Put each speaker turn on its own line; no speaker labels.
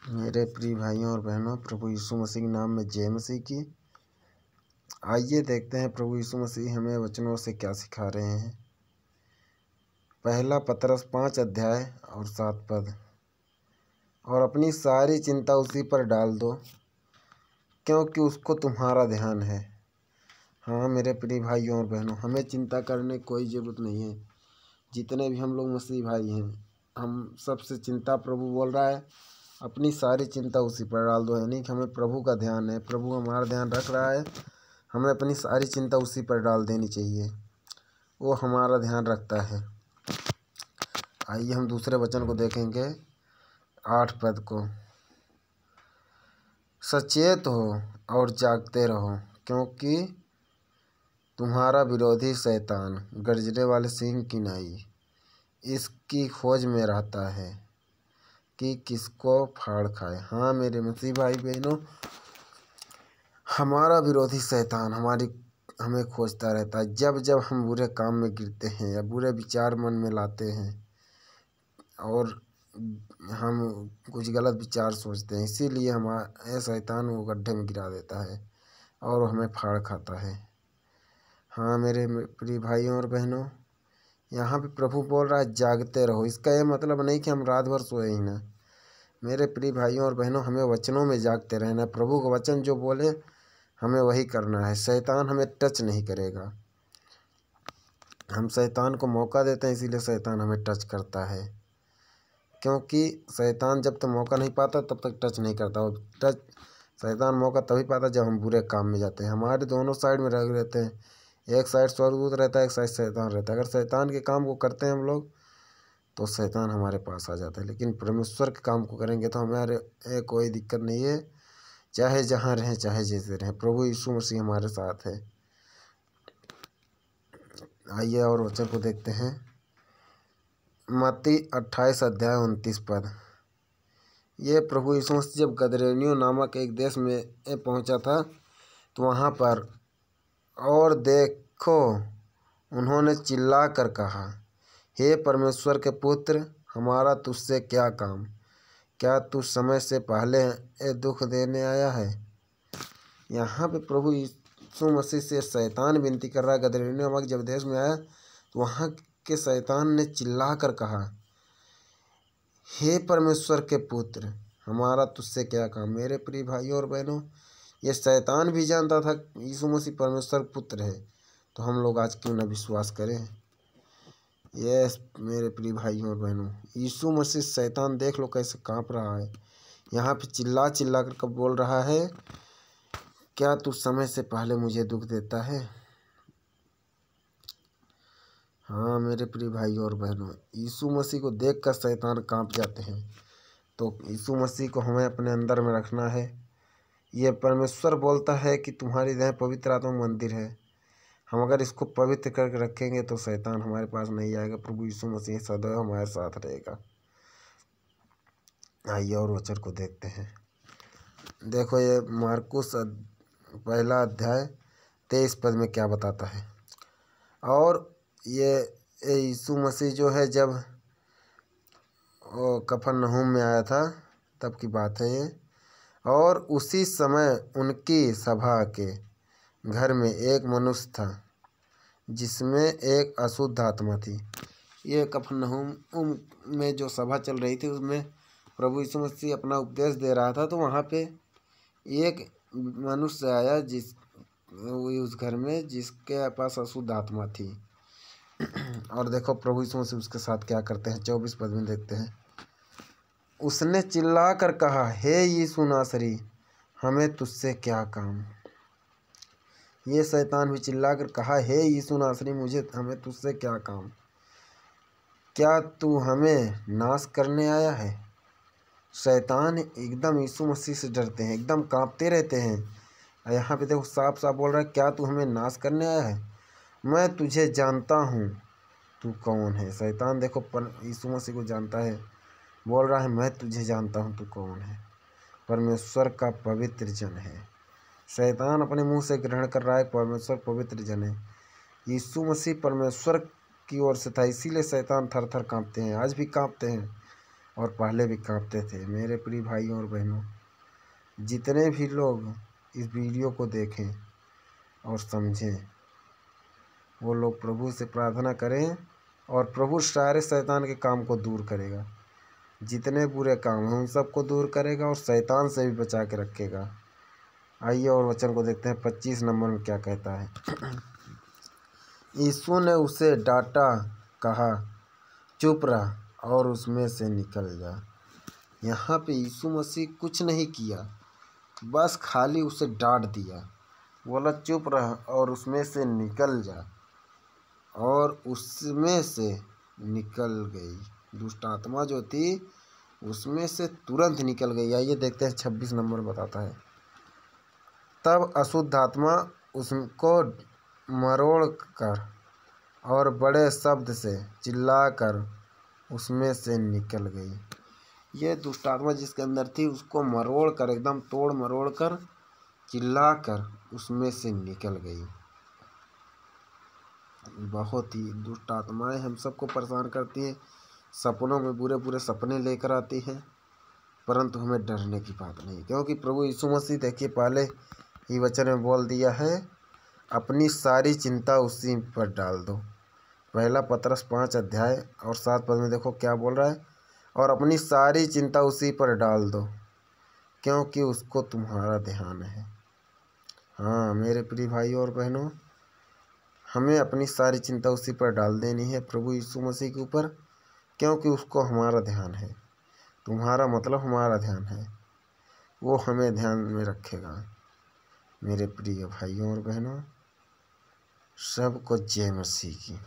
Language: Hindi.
मेरे प्रिय भाइयों और बहनों, प्रभु यीशु मसीह के नाम में जय मसीह की। आइए देखते हैं प्रभु यीशु मसीह हमें वचनों से क्या सिखा रहे हैं। पहला पतरस 5 अध्याय और 7 पद। और अपनी सारी चिंता उसी पर डाल दो, क्योंकि उसको तुम्हारा ध्यान है। हाँ मेरे प्रिय भाइयों और बहनों, हमें चिंता करने की कोई ज़रूरत नहीं है। जितने भी हम लोग मसीह भाई हैं, हम सबसे चिंता प्रभु बोल रहा है अपनी सारी चिंता उसी पर डाल दो। यानी कि हमें प्रभु का ध्यान है, प्रभु हमारा ध्यान रख रहा है, हमें अपनी सारी चिंता उसी पर डाल देनी चाहिए, वो हमारा ध्यान रखता है। आइए हम दूसरे वचन को देखेंगे, 8 पद को। सचेत हो और जागते रहो, क्योंकि तुम्हारा विरोधी शैतान गरजने वाले सिंह की नाई इसकी खोज में रहता है कि किसको फाड़ खाए। हाँ मेरे मसीह भाई बहनों, हमारा विरोधी शैतान हमें खोजता रहता है। जब जब हम बुरे काम में गिरते हैं या बुरे विचार मन में लाते हैं और हम कुछ गलत विचार सोचते हैं, इसीलिए हमारा शैतान वो गड्ढे में गिरा देता है और हमें फाड़ खाता है। हाँ मेरे प्रिय भाइयों और बहनों, यहाँ पे प्रभु बोल रहा है जागते रहो। इसका ये मतलब नहीं कि हम रात भर सोए ही ना। मेरे प्रिय भाइयों और बहनों, हमें वचनों में जागते रहना। प्रभु का वचन जो बोले हमें वही करना है। शैतान हमें टच नहीं करेगा। हम शैतान को मौका देते हैं, इसीलिए शैतान हमें टच करता है। क्योंकि शैतान जब तक मौका नहीं पाता तब तक टच नहीं करता। और शैतान मौका तभी पाता जब हम बुरे काम में जाते हैं। हमारे दोनों साइड में रह रहते हैं, एक साइड स्वर्गदूत रहता है, एक साइड शैतान रहता है। अगर शैतान के काम को करते हैं हम लोग तो शैतान हमारे पास आ जाता है, लेकिन परमेश्वर के काम को करेंगे तो हमारे कोई दिक्कत नहीं है। चाहे जहाँ रहें, चाहे जैसे रहें, प्रभु यीशु मसीह हमारे साथ है। आइए और वचन को देखते हैं, मत्ती 28 अध्याय 29 पद। ये प्रभु यीशु मसीह जब गदरेनियों नामक एक देश में पहुंचा था तो वहाँ पर और देखो उन्होंने चिल्ला कर कहा, हे परमेश्वर के पुत्र, हमारा तुझसे क्या काम? क्या तू समय से पहले दुख देने आया है? यहाँ पे प्रभु यीशु मसीह से शैतान विनती कर रहा है। गदरेनियों नामक जब देश में आया तो वहाँ के शैतान ने चिल्ला कर कहा, हे परमेश्वर के पुत्र, हमारा तुझसे क्या काम? मेरे प्रिय भाइयों और बहनों, ये शैतान भी जानता था यीशु मसीह परमेश्वर पुत्र है, तो हम लोग आज क्यों न विश्वास करें। ये मेरे प्रिय भाइयों और बहनों, यीशु मसीह शैतान देख लो कैसे कांप रहा है। यहाँ पे चिल्ला चिल्ला कर बोल रहा है, क्या तू समय से पहले मुझे दुख देता है? हाँ मेरे प्रिय भाइयों और बहनों, यीशु मसीह को देख कर शैतान कांप जाते हैं। तो यीशु मसीह को हमें अपने अंदर में रखना है। ये परमेश्वर बोलता है कि तुम्हारी देह पवित्र आत्मा मंदिर है। हम अगर इसको पवित्र करके रखेंगे तो शैतान हमारे पास नहीं आएगा। प्रभु यीशु मसीह सदैव हमारे साथ रहेगा। आइए और वचन को देखते हैं। देखो ये मार्कुस पहला अध्याय 23 पद में क्या बताता है। और ये यीशु मसीह जो है जब कफरनहूम में आया था तब की बात है ये। और उसी समय उनकी सभा के घर में एक मनुष्य था जिसमें एक अशुद्ध आत्मा थी। ये कफरनहूम में जो सभा चल रही थी उसमें प्रभु यीशु मसीह अपना उपदेश दे रहा था। तो वहाँ पे एक मनुष्य आया उस घर में जिसके पास अशुद्ध आत्मा थी। और देखो प्रभु यीशु मसीह उसके साथ क्या करते हैं, 24 पद में देखते हैं। उसने चिल्ला कर कहा, हे यीशु नासरी, हमें तुझसे क्या काम? ये शैतान भी चिल्ला कर कहा, हे यीशु नासरी, हमें तुझसे क्या काम? क्या तू हमें नाश करने आया है? शैतान एकदम यीशु मसीह से डरते हैं, एकदम कांपते रहते हैं। यहाँ पे देखो साफ साफ बोल रहा है, क्या तू हमें नाश करने आया है? मैं तुझे जानता हूँ, तू कौन है। शैतान देखो यीशु मसीह को जानता है, बोल रहा है मैं तुझे जानता हूँ, तू कौन है। परमेश्वर का पवित्र जन है। शैतान अपने मुंह से ग्रहण कर रहा है परमेश्वर पवित्र जन है। यीशु मसीह परमेश्वर की ओर से था, इसीलिए शैतान थर थर कांपते हैं, आज भी कांपते हैं। और पहले भी कांपते थे। मेरे प्रिय भाइयों और बहनों, जितने भी लोग इस वीडियो को देखें और समझें, वो लोग प्रभु से प्रार्थना करें और प्रभु सारे शैतान के काम को दूर करेगा। जितने बुरे काम हैं उन सबको दूर करेगा और शैतान से भी बचा के रखेगा। आइए और वचन को देखते हैं 25 नंबर में क्या कहता है। यीशु ने उसे डांटा, कहा, चुप रह और उसमें से निकल जा। यहाँ पे यीशु मसीह कुछ नहीं किया, बस खाली उसे डांट दिया, बोला चुप रह और उसमें से निकल जा, और उसमें से निकल गई। दुष्ट आत्मा जो थी उसमें से तुरंत निकल गई। आइए देखते हैं 26 नंबर बताता है। तब अशुद्ध आत्मा उसको मरोड़ कर और बड़े शब्द से चिल्लाकर उसमें से निकल गई। ये दुष्ट आत्मा जिसके अंदर थी उसको मरोड़ कर, एकदम तोड़ मरोड़ कर, चिल्ला कर उसमें से निकल गई। बहुत ही दुष्ट आत्माएं हम सबको परेशान करती हैं, सपनों में बुरे बुरे सपने लेकर आती हैं, परंतु हमें डरने की बात नहीं, क्योंकि प्रभु यीशु मसीह देखिए पहले ही वचन में बोल दिया है, अपनी सारी चिंता उसी पर डाल दो। पहला पतरस 5 अध्याय और 7 पद में देखो क्या बोल रहा है, और अपनी सारी चिंता उसी पर डाल दो क्योंकि उसको तुम्हारा ध्यान है। हाँ मेरे प्रिय भाइयों और बहनों, हमें अपनी सारी चिंता उसी पर डाल देनी है, प्रभु यीशु मसीह के ऊपर, क्योंकि उसको हमारा ध्यान है। तुम्हारा मतलब हमारा ध्यान है, वो हमें ध्यान में रखेगा। मेरे प्रिय भाइयों और बहनों, सबको जय मसीह की।